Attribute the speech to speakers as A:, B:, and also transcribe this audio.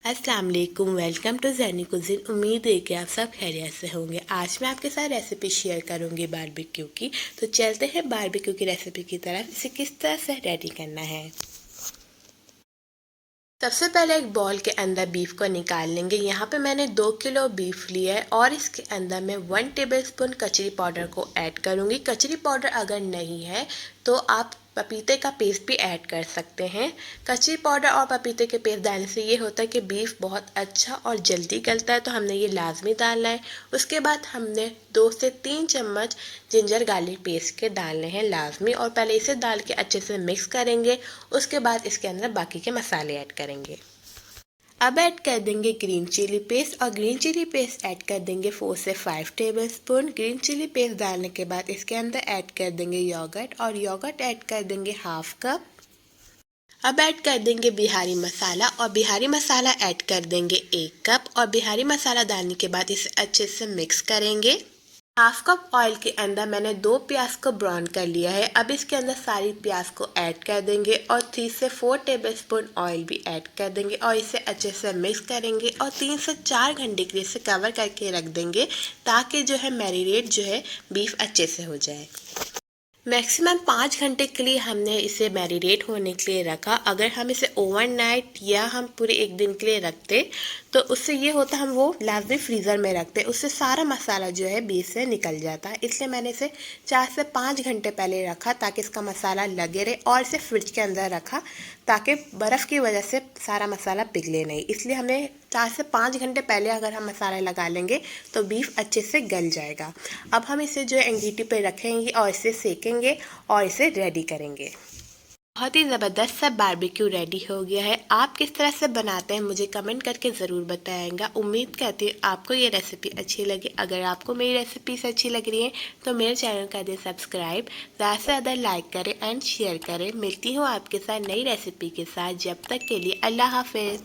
A: अस्सलाम वालेकुम, welcome to Zaini cuisine. उम्मीद है कि आप सब खैरियत से होंगे। आज मैं आपके साथ रेसिपी शेयर करूंगी बारबेक्यू की। तो चलते हैं बारबेक्यू की रेसिपी की तरफ। इसे किस तरह से रेडी करना है। सबसे पहले एक बॉल के अंदर बीफ को निकाल लेंगे। यहाँ पे मैंने 2 किलो बीफ लिया है और इसके अंदर मैं 1 टेबलस्पून कचरी पाउडर को ऐड करूँगी। कचरी पाउडर अगर नहीं है तो आप पपीते का पेस्ट भी ऐड कर सकते हैं। कचरी पाउडर और पपीते के पेस्ट डालने से ये होता है कि बीफ बहुत अच्छा और जल्दी गलता है, तो हमने ये लाजमी डालना है। उसके बाद हमने 2 से 3 चम्मच जिंजर गार्लिक पेस्ट के डालने हैं लाजमी, और पहले इसे डाल के अच्छे से मिक्स करेंगे। उसके बाद इसके अंदर बाकी के मसाले ऐड करेंगे। अब ऐड कर देंगे ग्रीन चिली पेस्ट, और ग्रीन चिली पेस्ट ऐड कर देंगे 4 से 5 टेबलस्पून। ग्रीन चिली पेस्ट डालने के बाद इसके अंदर ऐड कर देंगे योगर्ट, और योगर्ट ऐड कर देंगे हाफ कप। अब ऐड कर देंगे बिहारी मसाला, और बिहारी मसाला ऐड कर देंगे 1 कप, और बिहारी मसाला डालने के बाद इसे अच्छे से मिक्स करेंगे। हाफ कप ऑयल के अंदर मैंने 2 प्याज को ब्राउन कर लिया है। अब इसके अंदर सारी प्याज को ऐड कर देंगे और 3 से 4 टेबलस्पून ऑयल भी ऐड कर देंगे, और इसे अच्छे से मिक्स करेंगे और 3 से 4 घंटे के लिए इसे कवर करके रख देंगे, ताकि जो है मैरिनेट जो है बीफ अच्छे से हो जाए। मैक्सिमम 5 घंटे के लिए हमने इसे मैरिनेट होने के लिए रखा। अगर हम इसे ओवरनाइट या हम पूरे एक दिन के लिए रखते तो उससे ये होता, हम वो लाजमी फ्रीज़र में रखते, उससे सारा मसाला जो है बीफ से निकल जाता है। इसलिए मैंने इसे 4 से 5 घंटे पहले रखा ताकि इसका मसाला लगे रहे, और इसे फ्रिज के अंदर रखा ताकि बर्फ़ की वजह से सारा मसाला पिघले नहीं। इसलिए हमें 4 से 5 घंटे पहले अगर हम मसाला लगा लेंगे तो बीफ अच्छे से गल जाएगा। अब हम इसे जो है एंगीठी पे रखेंगे और इसे सेकेंगे और इसे रेडी करेंगे। बहुत ही ज़बरदस्त सा बारबेक्यू रेडी हो गया है। आप किस तरह से बनाते हैं मुझे कमेंट करके ज़रूर बताएंगा। उम्मीद करती हूँ आपको ये रेसिपी अच्छी लगी। अगर आपको मेरी रेसिपीज अच्छी लग रही है तो मेरे चैनल कर दें सब्सक्राइब, ज़्यादा से ज़्यादा लाइक करें एंड शेयर करें। मिलती हूँ आपके साथ नई रेसिपी के साथ। जब तक के लिए अल्लाह हाफिज़।